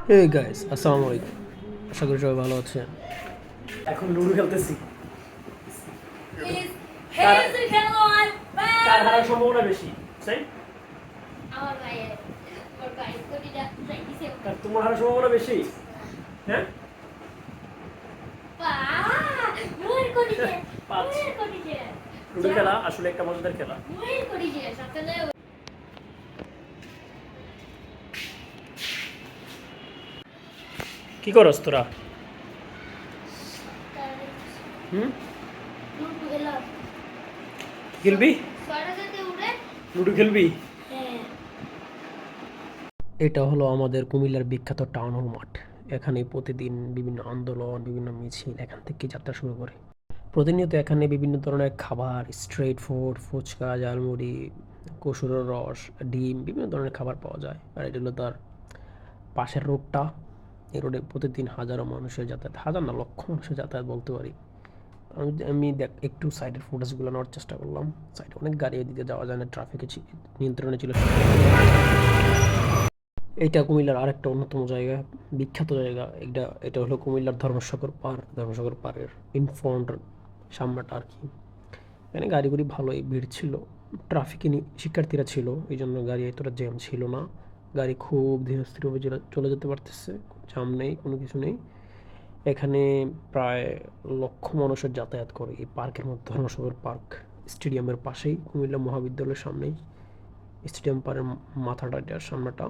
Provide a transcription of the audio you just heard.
Hey guys, আসসালামু আলাইকুম। আশা করি সবাই ভালো আছেন। এখন লুডো খেলতেছি। Please, car hands in Caroline! Car Bye! হারার সম্ভাবনা বেশি? তাই? আমার ভাইয়ের ওর ভাই কোটিটা ট্রাই দিছে কার তোমার হারার সম্ভাবনা বেশি? হ্যাঁ? পা মুয়ের কোটিছে পাঁচ। মুয়ের কোটিছে লুডো খেলা আসলে একটা মজাদার খেলা। মুয়ের কোটিছে সকালে কি করস তোরা? হুম? লুডু এলো খেলবি? ছয়টা যেতে উঠে লুডো খেলবি? হ্যাঁ এটা হলো আমাদের কুমিল্লার বিখ্যাত টাউন হল মাঠ। এখানে প্রতিদিন বিভিন্ন আন্দোলন, বিভিন্ন মিছিল এখান থেকে যাত্রা শুরু করে। প্রতিনিয়ত এখানে বিভিন্ন ধরনের খাবার, স্ট্রিট ফুড, ফুচকা, ঝালমুড়ি, কচুরের রস, ডিম বিভিন্ন ধরনের খাবার পাওয়া যায়। আর এটা হলো তার পাশের রোডটা। এই রোডে প্রতিদিন হাজারো মানুষের যাতায়াত, হাজার না লক্ষ মানুষের যাতায়াত বলতে পারি। আমি দেখ একটু সাইডের ফুটেজগুলো নেওয়ার চেষ্টা করলাম। সাইডে অনেক গাড়ি এদিকে যাওয়া যায় না, ট্রাফিকে নিয়ন্ত্রণে ছিল। এইটা কুমিল্লার আরেকটা অন্যতম জায়গা, বিখ্যাত জায়গা। এটা হলো কুমিল্লার ধর্মসাগর পার। ধর্মসাগর পাড়ের ইনফ্রন্ট সামনেটা আর কি। এখানে গাড়ি গুড়ি ভালোই ভিড় ছিল। ট্রাফিকে শিক্ষার্থীরা ছিল, এই জন্য গাড়ি এতটা জ্যাম ছিল না। গাড়ি খুব ধীরে স্থিরভাবে চলে যেতে পারতেছে, জ্যাম নেই, কোনো কিছু নেই। এখানে প্রায় লক্ষ মানুষের যাতায়াত করে এই পার্কের মধ্যে। ধর্মসাগর পার্ক স্টেডিয়ামের পাশেই, কুমিল্লা মহাবিদ্যালয়ের সামনেই স্টেডিয়াম পাড়ের মাথাটা, এটার সামনেটা।